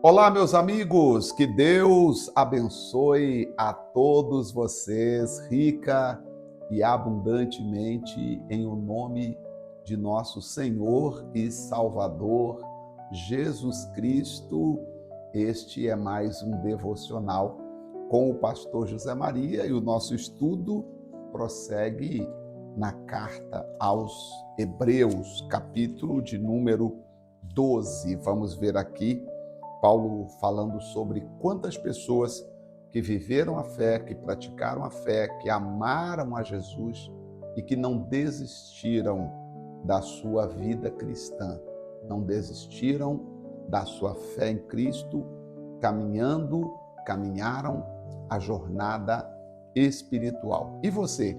Olá, meus amigos, que Deus abençoe a todos vocês, rica e abundantemente, em o nome de nosso Senhor e Salvador, Jesus Cristo. Este é mais um devocional com o pastor José Maria e o nosso estudo prossegue na carta aos Hebreus, capítulo de número 12. Vamos ver aqui Paulo falando sobre quantas pessoas que viveram a fé, que praticaram a fé, que amaram a Jesus e que não desistiram da sua vida cristã, não desistiram da sua fé em Cristo, caminharam a jornada espiritual. E você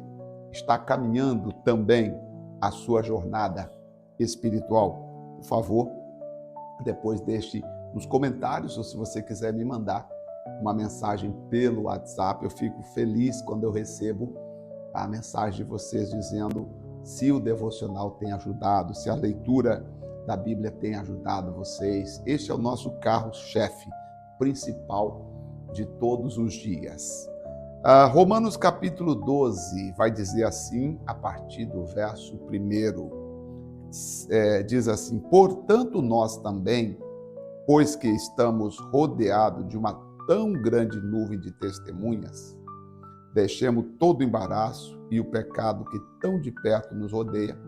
está caminhando também a sua jornada espiritual? Por favor, depois deixe nos comentários, ou se você quiser me mandar uma mensagem pelo WhatsApp, eu fico feliz quando eu recebo a mensagem de vocês dizendo se o devocional tem ajudado, se a leitura da Bíblia tem ajudado vocês. Este é o nosso carro-chefe principal de todos os dias. Romanos capítulo 12 vai dizer assim, a partir do verso 1, diz assim: portanto nós também, pois que estamos rodeados de uma tão grande nuvem de testemunhas, deixemos todo o embaraço e o pecado que tão de perto nos rodeia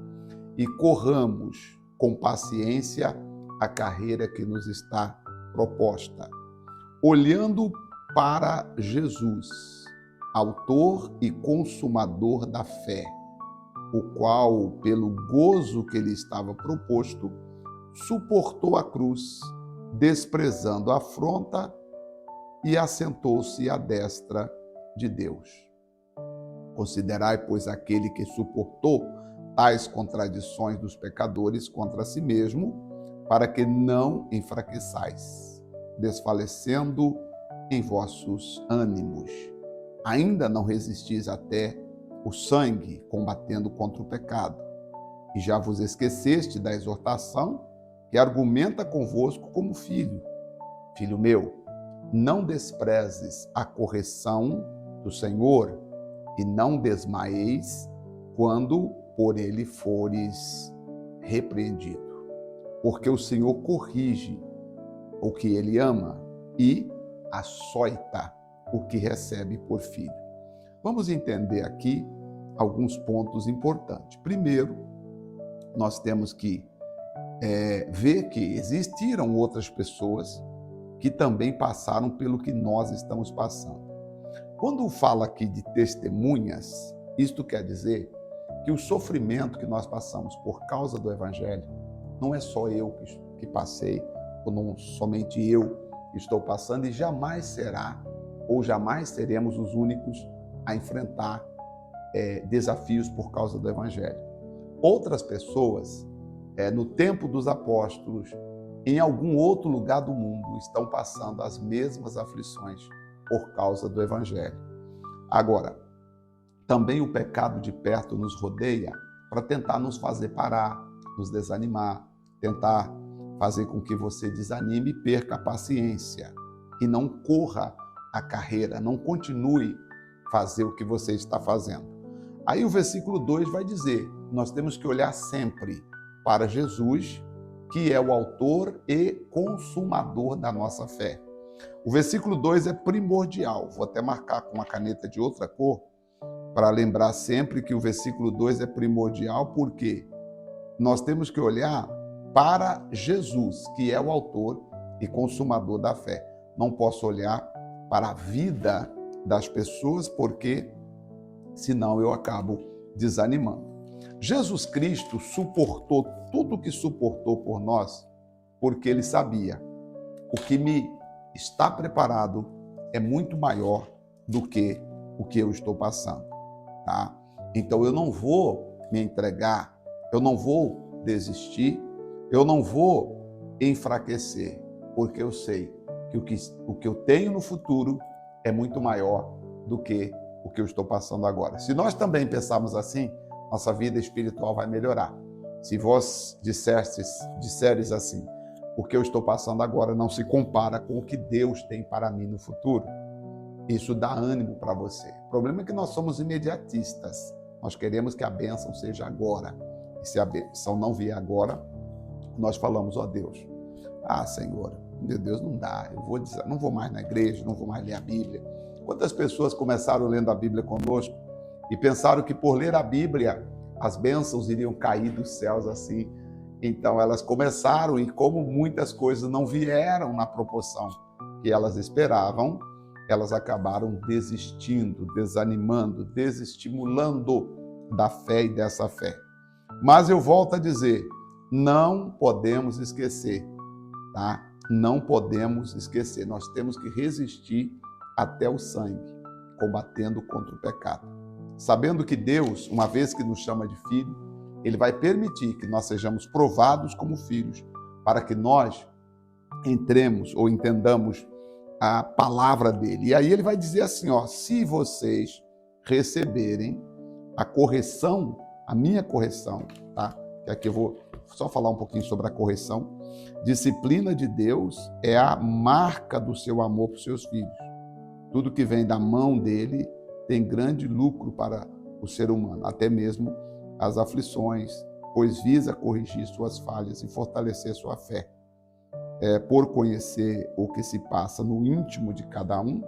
e corramos com paciência a carreira que nos está proposta, olhando para Jesus, autor e consumador da fé, o qual, pelo gozo que lhe estava proposto, suportou a cruz, desprezando a afronta, e assentou-se à destra de Deus. Considerai, pois, aquele que suportou tais contradições dos pecadores contra si mesmo, para que não enfraqueçais, desfalecendo em vossos ânimos. Ainda não resistis até o sangue, combatendo contra o pecado, e já vos esqueceste da exortação que argumenta convosco como filho. Filho meu, não desprezes a correção do Senhor e não desmaieis quando por ele fores repreendido. Porque o Senhor corrige o que ele ama e açoita o que recebe por filho. Vamos entender aqui alguns pontos importantes. Primeiro, nós temos que ver que existiram outras pessoas que também passaram pelo que nós estamos passando. Quando fala aqui de testemunhas, isto quer dizer que o sofrimento que nós passamos por causa do Evangelho não é só eu que passei, ou não somente eu que estou passando, e jamais será, ou jamais seremos os únicos a enfrentar desafios por causa do Evangelho. Outras pessoas, no tempo dos apóstolos, em algum outro lugar do mundo, estão passando as mesmas aflições por causa do Evangelho. Agora, também o pecado de perto nos rodeia para tentar nos fazer parar, nos desanimar, tentar fazer com que você desanime e perca a paciência e não corra a carreira, não continue a fazer o que você está fazendo. Aí o versículo 2 vai dizer, nós temos que olhar sempre para Jesus, que é o autor e consumador da nossa fé. O versículo 2 é primordial. Vou até marcar com uma caneta de outra cor para lembrar sempre que o versículo 2 é primordial, porque nós temos que olhar para Jesus, que é o autor e consumador da fé. Não posso olhar para a vida das pessoas, porque senão eu acabo desanimando. Jesus Cristo suportou tudo o que suportou por nós, porque ele sabia: o que me está preparado é muito maior do que o que eu estou passando, tá? Então eu não vou me entregar, eu não vou desistir, eu não vou enfraquecer, porque eu sei que o que eu tenho no futuro é muito maior do que o que eu estou passando agora. Se nós também pensarmos assim, nossa vida espiritual vai melhorar. Se vós disseres assim: o que eu estou passando agora não se compara com o que Deus tem para mim no futuro. Isso dá ânimo para você. O problema é que nós somos imediatistas. Nós queremos que a bênção seja agora. E se a bênção não vier agora, nós falamos, ó Deus, Senhor, meu Deus, não dá. Eu vou dizer, não vou mais na igreja, não vou mais ler a Bíblia. Quantas pessoas começaram lendo a Bíblia conosco e pensaram que por ler a Bíblia as bênçãos iriam cair dos céus assim? Então elas começaram e como muitas coisas não vieram na proporção que elas esperavam, elas acabaram desistindo, desanimando, desestimulando da fé e dessa fé. Mas eu volto a dizer, não podemos esquecer, tá? Não podemos esquecer, nós temos que resistir até o sangue, combatendo contra o pecado. Sabendo que Deus, uma vez que nos chama de filho, Ele vai permitir que nós sejamos provados como filhos, para que nós entremos ou entendamos a palavra dele. E aí ele vai dizer assim, ó, se vocês receberem a correção, a minha correção, tá? Que aqui eu vou só falar um pouquinho sobre a correção. Disciplina de Deus é a marca do seu amor para os seus filhos. Tudo que vem da mão dele tem grande lucro para o ser humano, até mesmo as aflições, pois visa corrigir suas falhas e fortalecer sua fé. Por conhecer o que se passa no íntimo de cada um,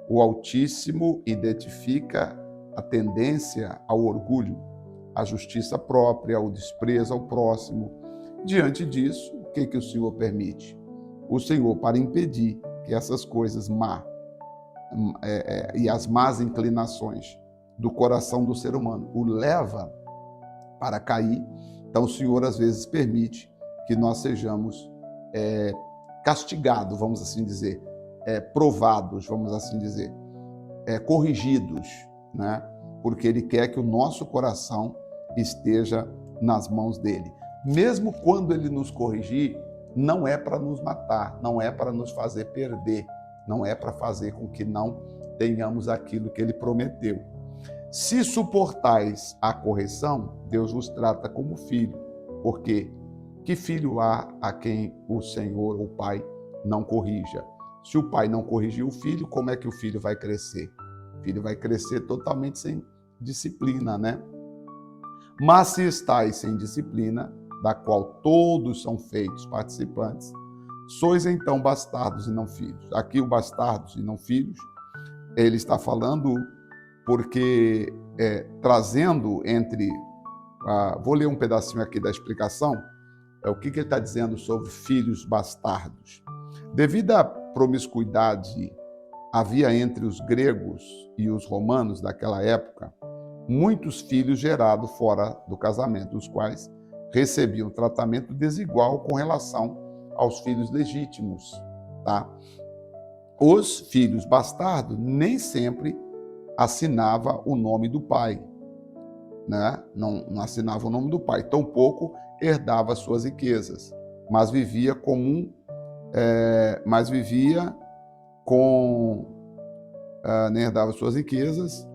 o Altíssimo identifica a tendência ao orgulho, à justiça própria, ao desprezo ao próximo. Diante disso, o que o Senhor permite? O Senhor, para impedir que essas coisas má e as más inclinações do coração do ser humano o leva para cair, então o Senhor às vezes permite que nós sejamos castigados, vamos assim dizer, provados, vamos assim dizer, corrigidos, né? Porque Ele quer que o nosso coração esteja nas mãos dEle. Mesmo quando Ele nos corrigir, não é para nos matar, não é para nos fazer perder, não é para fazer com que não tenhamos aquilo que Ele prometeu. Se suportais a correção, Deus vos trata como filho, porque que filho há a quem o Senhor, o Pai, não corrija? Se o pai não corrigir o filho, como é que o filho vai crescer? O filho vai crescer totalmente sem disciplina, né? Mas se estáis sem disciplina, da qual todos são feitos participantes, sois então bastardos e não filhos. Aqui o bastardos e não filhos, ele está falando porque trazendo entre... vou ler um pedacinho aqui da explicação, o que ele está dizendo sobre filhos bastardos. Devido à promiscuidade havia entre os gregos e os romanos daquela época, muitos filhos gerados fora do casamento, os quais recebiam tratamento desigual com relação aos filhos legítimos. Tá? Os filhos bastardos nem sempre assinavam o nome do pai, né? Não assinava o nome do pai, tampouco herdava suas riquezas, mas vivia nem herdava suas riquezas,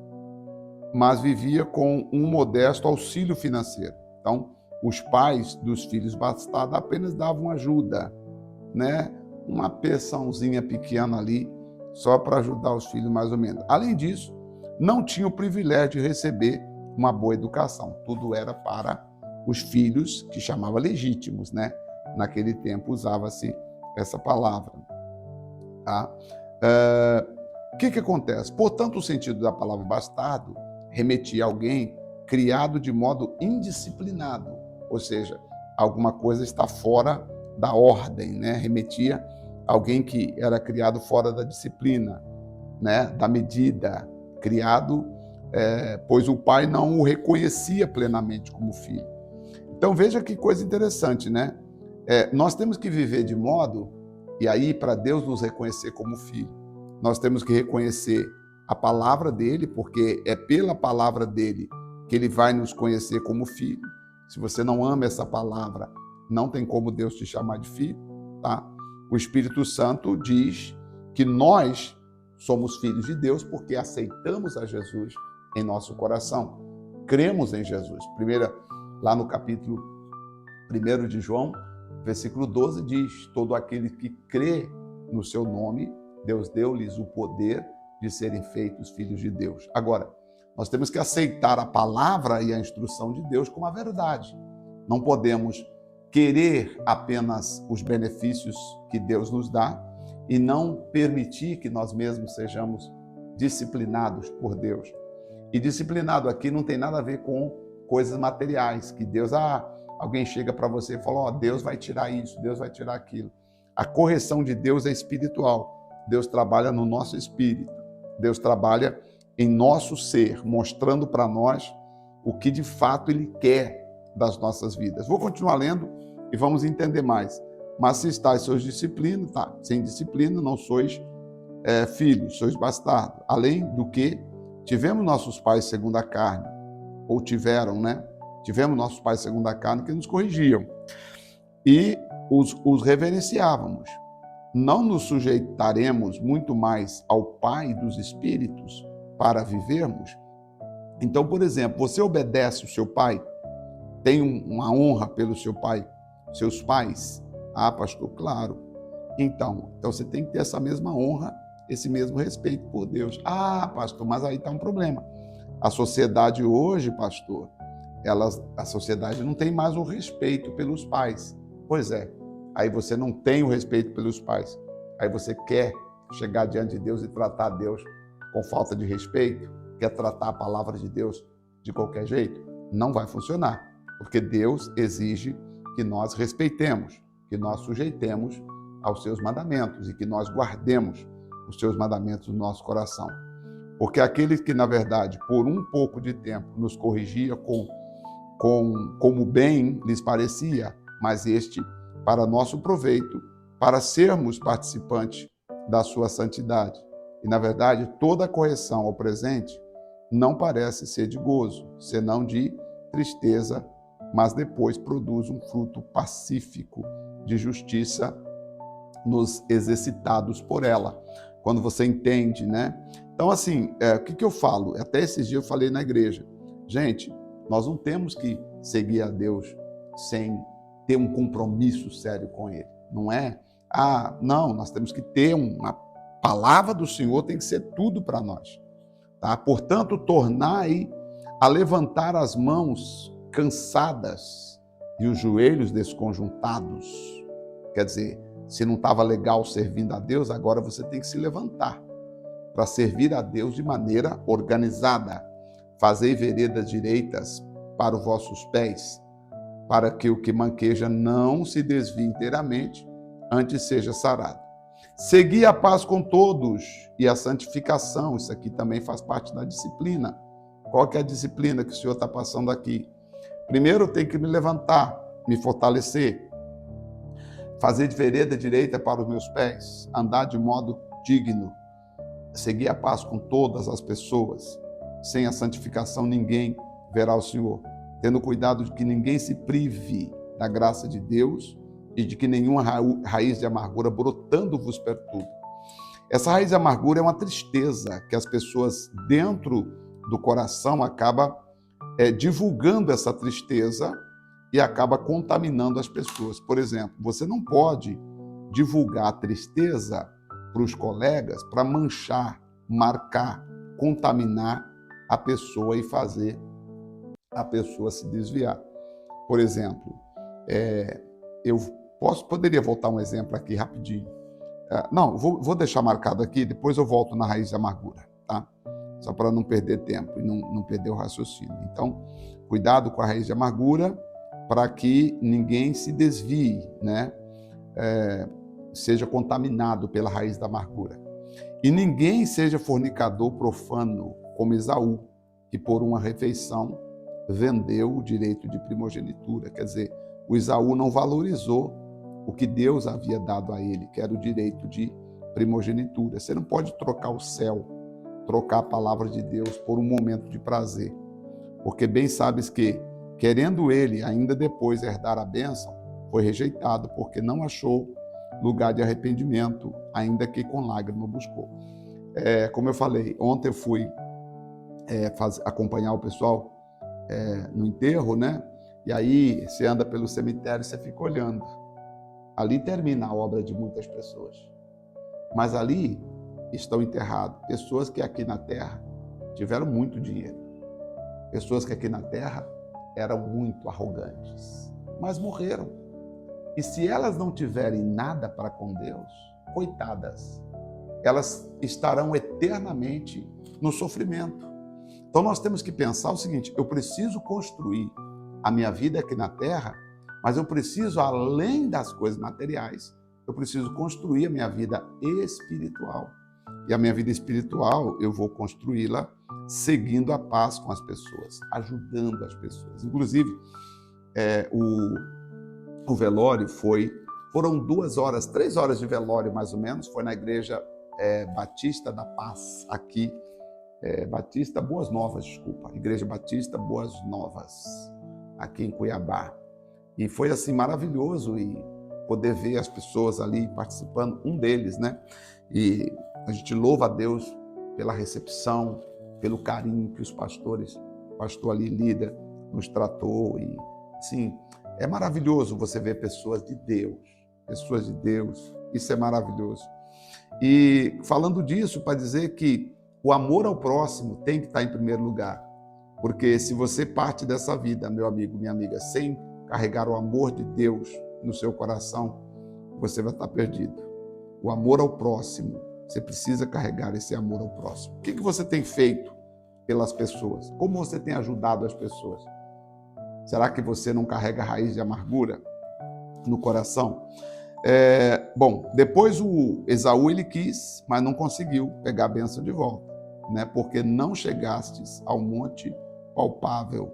mas vivia com um modesto auxílio financeiro. Então, os pais dos filhos bastardos apenas davam ajuda, né? Uma pensãozinha pequena ali, só para ajudar os filhos mais ou menos. Além disso, não tinha o privilégio de receber uma boa educação. Tudo era para os filhos que chamava legítimos, né? Naquele tempo usava-se essa palavra. Tá? O que acontece? Portanto, o sentido da palavra bastardo remetia a alguém criado de modo indisciplinado, ou seja, alguma coisa está fora da ordem, né? Remetia a alguém que era criado fora da disciplina, né? Da medida, criado, pois o pai não o reconhecia plenamente como filho. Então veja que coisa interessante, né? Nós temos que viver de modo, e aí para Deus nos reconhecer como filho, nós temos que reconhecer a palavra dele, porque é pela palavra dele que ele vai nos conhecer como filho. Se você não ama essa palavra, não tem como Deus te chamar de filho, tá? O Espírito Santo diz que nós somos filhos de Deus porque aceitamos a Jesus em nosso coração. Cremos em Jesus. Lá no capítulo 1 de João, Versículo 12 diz: todo aquele que crê no seu nome, Deus deu-lhes o poder de serem feitos filhos de Deus. Agora, nós temos que aceitar a palavra e a instrução de Deus como a verdade. Não podemos querer apenas os benefícios que Deus nos dá e não permitir que nós mesmos sejamos disciplinados por Deus. E disciplinado aqui não tem nada a ver com coisas materiais, que Deus, alguém chega para você e fala, Deus vai tirar isso, Deus vai tirar aquilo. A correção de Deus é espiritual. Deus trabalha no nosso espírito. Deus trabalha em nosso ser, mostrando para nós o que de fato Ele quer das nossas vidas. Vou continuar lendo e vamos entender mais. Mas se estáis sois disciplina, tá? Sem disciplina não sois filhos, sois bastardos. Além do que, tivemos nossos pais segundo a carne, ou tiveram, né? Tivemos nossos pais segundo a carne que nos corrigiam e os reverenciávamos. Não nos sujeitaremos muito mais ao Pai dos Espíritos para vivermos? Então, por exemplo, você obedece o seu pai? Tem uma honra pelo seu pai, seus pais? Pastor, claro. Então você tem que ter essa mesma honra, esse mesmo respeito por Deus. Pastor, mas aí está um problema. A sociedade hoje, pastor, a sociedade não tem mais o respeito pelos pais. Pois é, aí você não tem o respeito pelos pais. Aí você quer chegar diante de Deus e tratar Deus com falta de respeito? Quer tratar a palavra de Deus de qualquer jeito? Não vai funcionar, porque Deus exige que nós respeitemos, que nós sujeitemos aos seus mandamentos e que nós guardemos os seus mandamentos no nosso coração. Porque aqueles que, na verdade, por um pouco de tempo nos corrigia como bem lhes parecia, mas este para nosso proveito, para sermos participantes da sua santidade. E, na verdade, toda correção ao presente não parece ser de gozo, senão de tristeza, mas depois produz um fruto pacífico de justiça nos exercitados por ela. Quando você entende, né? Então, assim, o que eu falo? Até esses dias eu falei na igreja. Gente, nós não temos que seguir a Deus sem ter um compromisso sério com Ele. Não é? Não, nós temos que ter uma palavra do Senhor, tem que ser tudo para nós. Tá? Portanto, tornai a levantar as mãos cansadas e os joelhos desconjuntados. Quer dizer, se não estava legal servindo a Deus, agora você tem que se levantar para servir a Deus de maneira organizada. Fazei veredas direitas para os vossos pés, para que o que manqueja não se desvie inteiramente, antes seja sarado. Segui a paz com todos e a santificação. Isso aqui também faz parte da disciplina. Qual que é a disciplina que o Senhor está passando aqui? Primeiro, eu tenho que me levantar, me fortalecer, fazer de vereda direita para os meus pés, andar de modo digno, seguir a paz com todas as pessoas. Sem a santificação, ninguém verá o Senhor. Tendo cuidado de que ninguém se prive da graça de Deus e de que nenhuma raiz de amargura brotando vos perturbe. Essa raiz de amargura é uma tristeza que as pessoas dentro do coração acabam divulgando essa tristeza e acaba contaminando as pessoas. Por exemplo, você não pode divulgar a tristeza para os colegas para manchar, marcar, contaminar a pessoa e fazer a pessoa se desviar. Por exemplo, eu poderia voltar um exemplo aqui rapidinho. Não, vou deixar marcado aqui, depois eu volto na raiz de amargura, tá? Só para não perder tempo e não perder o raciocínio. Então, cuidado com a raiz de amargura para que ninguém se desvie, né? Seja contaminado pela raiz da amargura. E ninguém seja fornicador profano, como Esaú, que por uma refeição vendeu o direito de primogenitura. Quer dizer, o Esaú não valorizou o que Deus havia dado a ele, que era o direito de primogenitura. Você não pode trocar o céu, trocar a palavra de Deus por um momento de prazer. Porque bem sabes que, querendo ele ainda depois herdar a bênção, foi rejeitado, porque não achou lugar de arrependimento, ainda que com lágrima buscou. Como eu falei, ontem eu fui acompanhar o pessoal no enterro, né? E aí você anda pelo cemitério e você fica olhando. Ali termina a obra de muitas pessoas. Mas ali estão enterradas pessoas que aqui na terra tiveram muito dinheiro. Pessoas que aqui na terra eram muito arrogantes, mas morreram. E se elas não tiverem nada para com Deus, coitadas, elas estarão eternamente no sofrimento. Então nós temos que pensar o seguinte: eu preciso construir a minha vida aqui na terra, mas eu preciso, além das coisas materiais, eu preciso construir a minha vida espiritual. E a minha vida espiritual eu vou construí-la seguindo a paz com as pessoas, ajudando as pessoas. Inclusive, o velório foram 2 horas, 3 horas de velório mais ou menos, foi na igreja Batista da Paz, aqui, Batista Boas Novas, desculpa, Igreja Batista Boas Novas, aqui em Cuiabá. E foi assim maravilhoso e poder ver as pessoas ali participando, um deles, né? E a gente louva a Deus pela recepção, pelo carinho que os pastores, o pastor ali, líder, nos tratou. E assim, é maravilhoso você ver pessoas de Deus, isso é maravilhoso. E falando disso, para dizer que o amor ao próximo tem que estar em primeiro lugar, porque se você parte dessa vida, meu amigo, minha amiga, sem carregar o amor de Deus no seu coração, você vai estar perdido. O amor ao próximo, você precisa carregar esse amor ao próximo. O que você tem feito pelas pessoas? Como você tem ajudado as pessoas? Será que você não carrega raiz de amargura no coração? Bom, depois o Esaú ele quis, mas não conseguiu pegar a bênção de volta, né? Porque não chegastes ao monte palpável,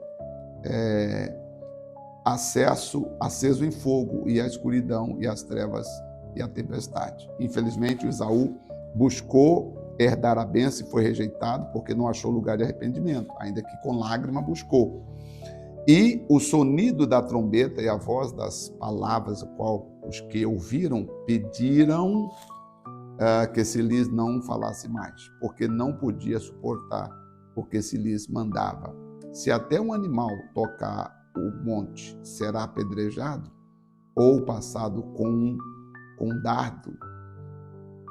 aceso em fogo, e a escuridão, e as trevas, e a tempestade. Infelizmente, o Esaú buscou herdar a bênção e foi rejeitado, porque não achou lugar de arrependimento, ainda que com lágrima buscou. E o sonido da trombeta e a voz das palavras, o qual os que ouviram pediram que se lhes não falasse mais, porque não podia suportar, porque se lhes mandava. Se até um animal tocar o monte, será apedrejado, ou passado com dardo.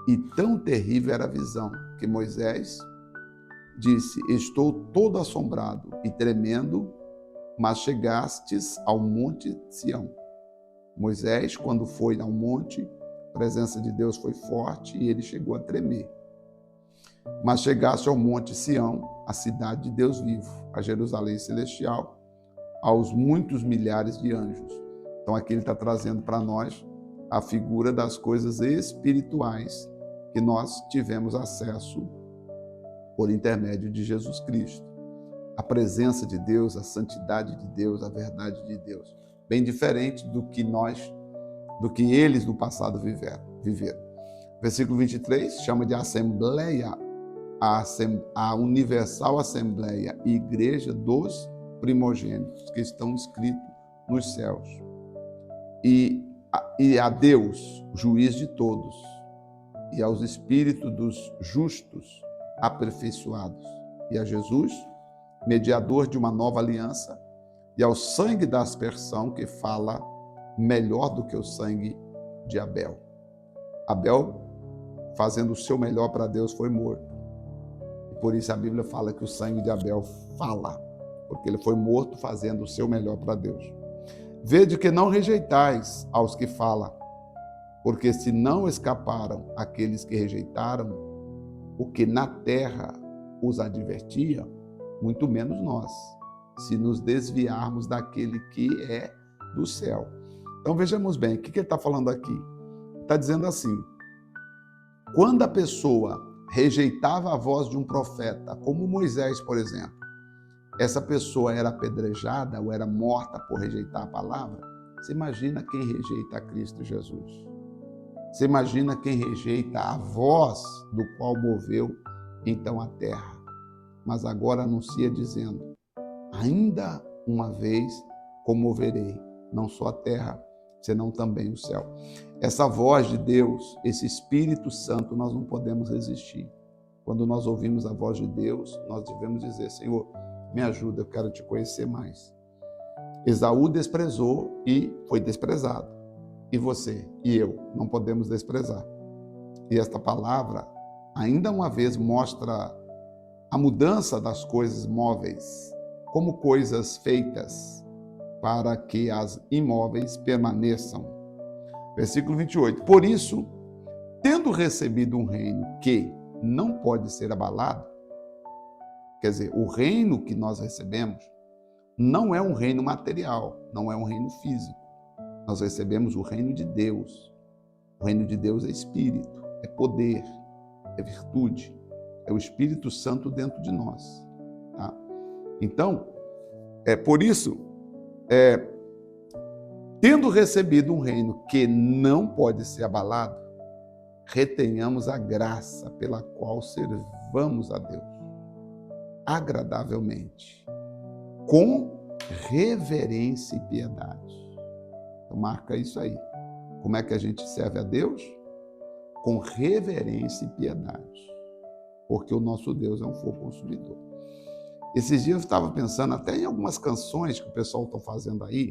E tão terrível era a visão, que Moisés disse: estou todo assombrado e tremendo, mas chegastes ao monte Sião. Moisés, quando foi ao monte, a presença de Deus foi forte e ele chegou a tremer. Mas chegaste ao monte Sião, a cidade de Deus vivo, a Jerusalém celestial, aos muitos milhares de anjos. Então aqui ele está trazendo para nós a figura das coisas espirituais que nós tivemos acesso por intermédio de Jesus Cristo. A presença de Deus, a santidade de Deus, a verdade de Deus. Bem diferente do que eles no passado viveram. Versículo 23 chama de assembleia, a universal assembleia e igreja dos primogênitos que estão escritos nos céus. E a Deus, juiz de todos, e aos espíritos dos justos aperfeiçoados, e a Jesus, mediador de uma nova aliança, e ao sangue da aspersão, que fala melhor do que o sangue de Abel. Abel, fazendo o seu melhor para Deus, foi morto. E por isso a Bíblia fala que o sangue de Abel fala, porque ele foi morto fazendo o seu melhor para Deus. Vede que não rejeitais aos que falam, porque se não escaparam aqueles que rejeitaram o que na terra os advertia, muito menos nós, se nos desviarmos daquele que é do céu. Então vejamos bem, o que ele está falando aqui? Está dizendo assim: quando a pessoa rejeitava a voz de um profeta, como Moisés, por exemplo, essa pessoa era apedrejada ou era morta por rejeitar a palavra. Você imagina quem rejeita a Cristo Jesus? Você imagina quem rejeita a voz do qual moveu então a terra? Mas agora anuncia dizendo: ainda uma vez comoverei, não só a terra, senão também o céu. Essa voz de Deus, esse Espírito Santo, nós não podemos resistir. Quando nós ouvimos a voz de Deus, nós devemos dizer: Senhor, me ajuda, eu quero te conhecer mais. Esaú desprezou e foi desprezado. e você e eu não podemos desprezar. E esta palavra, ainda uma vez, mostra a mudança das coisas móveis como coisas feitas para que as imóveis permaneçam. Versículo 28. Por isso, tendo recebido um reino que não pode ser abalado, quer dizer, o reino que nós recebemos não é um reino material, não é um reino físico. Nós recebemos o reino de Deus. O reino de Deus é espírito, é poder, é virtude, é o Espírito Santo dentro de nós. Tá? Então, por isso, tendo recebido um reino que não pode ser abalado, retenhamos a graça pela qual servamos a Deus agradavelmente, com reverência e piedade. Então, marca isso aí. Como é que a gente serve a Deus? Com reverência e piedade, porque o nosso Deus é um fogo consumidor. Esses dias eu estava pensando até em algumas canções que o pessoal está fazendo aí,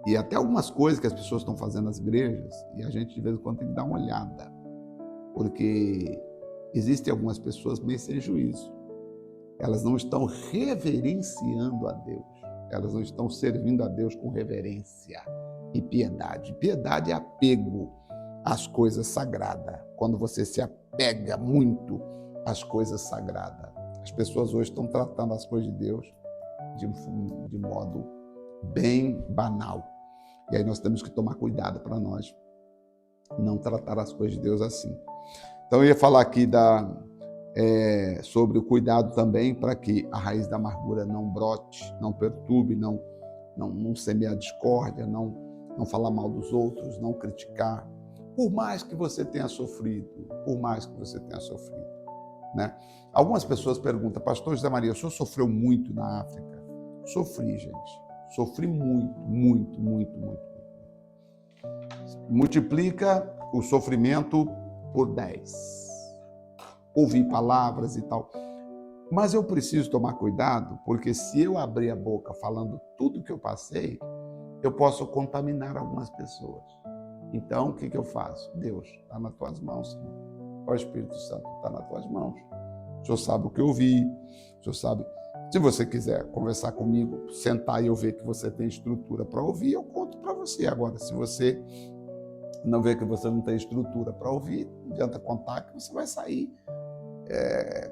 e até algumas coisas que as pessoas estão fazendo nas igrejas, e a gente de vez em quando tem que dar uma olhada, porque existem algumas pessoas meio sem juízo. Elas não estão reverenciando a Deus, elas não estão servindo a Deus com reverência e piedade. Piedade é apego às coisas sagradas, quando você se apega muito às coisas sagradas. As pessoas hoje estão tratando as coisas de Deus de modo bem banal. E aí nós temos que tomar cuidado para nós não tratar as coisas de Deus assim. Então eu ia falar aqui sobre o cuidado também para que a raiz da amargura não brote, não perturbe, não semear discórdia, não falar mal dos outros, não criticar. Por mais que você tenha sofrido, né? Algumas pessoas perguntam, pastor José Maria, o senhor sofreu muito na África? Sofri, gente. Sofri muito, muito, muito, muito. Multiplica o sofrimento por 10. Ouvi palavras e tal. Mas eu preciso tomar cuidado, porque se eu abrir a boca falando tudo que eu passei, eu posso contaminar algumas pessoas. Então, o que eu faço? Deus, está nas tuas mãos, Senhor. O Espírito Santo está nas tuas mãos. O Senhor sabe o que eu vi, o Senhor sabe. Se você quiser conversar comigo, sentar e eu ver que você tem estrutura para ouvir, eu conto para você. Agora, se você não vê que você não tem estrutura para ouvir, não adianta contar que você vai sair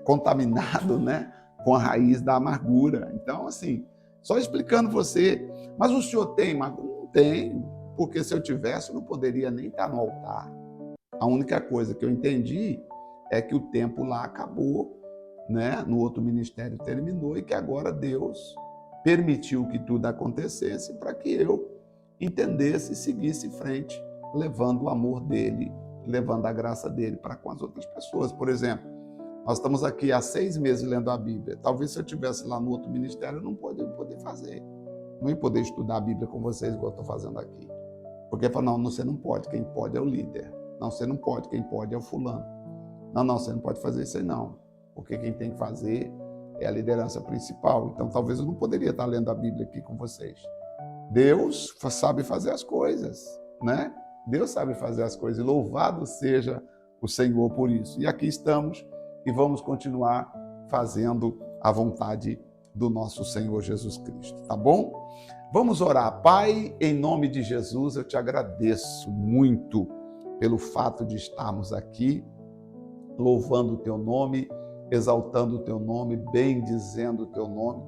contaminado, né, com a raiz da amargura. Então, assim, só explicando você, mas o senhor tem amargura? Não tem, porque se eu tivesse, eu não poderia nem estar no altar. A única coisa que eu entendi é que o tempo lá acabou, né? No outro ministério terminou e que agora Deus permitiu que tudo acontecesse para que eu entendesse e seguisse em frente, levando o amor dele, levando a graça dele para com as outras pessoas. Por exemplo, nós estamos aqui há 6 meses lendo a Bíblia. Talvez se eu estivesse lá no outro ministério, eu não poder fazer. Não ia poder estudar a Bíblia com vocês, igual eu estou fazendo aqui. Porque fala, não, você não pode, quem pode é o líder. Não, você não pode, quem pode é o fulano. Não, você não pode fazer isso aí não. Porque quem tem que fazer é a liderança principal. Então, talvez eu não poderia estar lendo a Bíblia aqui com vocês. Deus sabe fazer as coisas, né? Deus sabe fazer as coisas. E louvado seja o Senhor por isso. E aqui estamos e vamos continuar fazendo a vontade do nosso Senhor Jesus Cristo, tá bom? Vamos orar. Pai, em nome de Jesus, eu te agradeço muito pelo fato de estarmos aqui, louvando o teu nome, exaltando o teu nome, bendizendo o teu nome.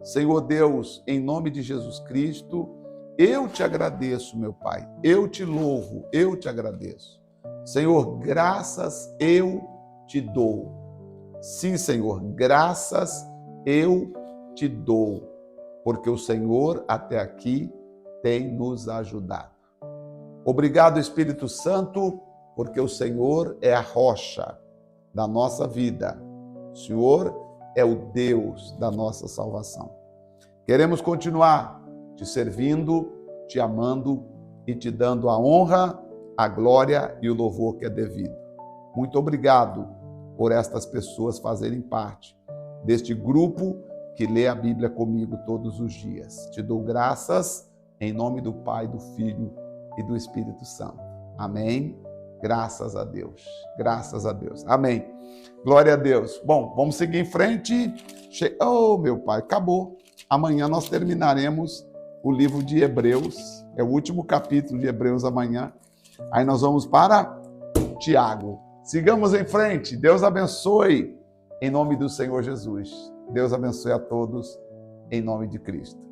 Senhor Deus, em nome de Jesus Cristo, eu te agradeço, meu Pai, eu te louvo, eu te agradeço. Senhor, graças eu te dou. Sim, Senhor, graças eu te dou, porque o Senhor até aqui tem nos ajudado. Obrigado, Espírito Santo, porque o Senhor é a rocha da nossa vida. O Senhor é o Deus da nossa salvação. Queremos continuar te servindo, te amando e te dando a honra, a glória e o louvor que é devido. Muito obrigado por estas pessoas fazerem parte deste grupo que lê a Bíblia comigo todos os dias. Te dou graças em nome do Pai, do Filho e do Espírito Santo. Amém? Graças a Deus. Graças a Deus. Amém. Glória a Deus. Bom, vamos seguir em frente. Oh, meu Pai, acabou. Amanhã nós terminaremos o livro de Hebreus. É o último capítulo de Hebreus amanhã. Aí nós vamos para Tiago. Sigamos em frente. Deus abençoe em nome do Senhor Jesus. Deus abençoe a todos em nome de Cristo.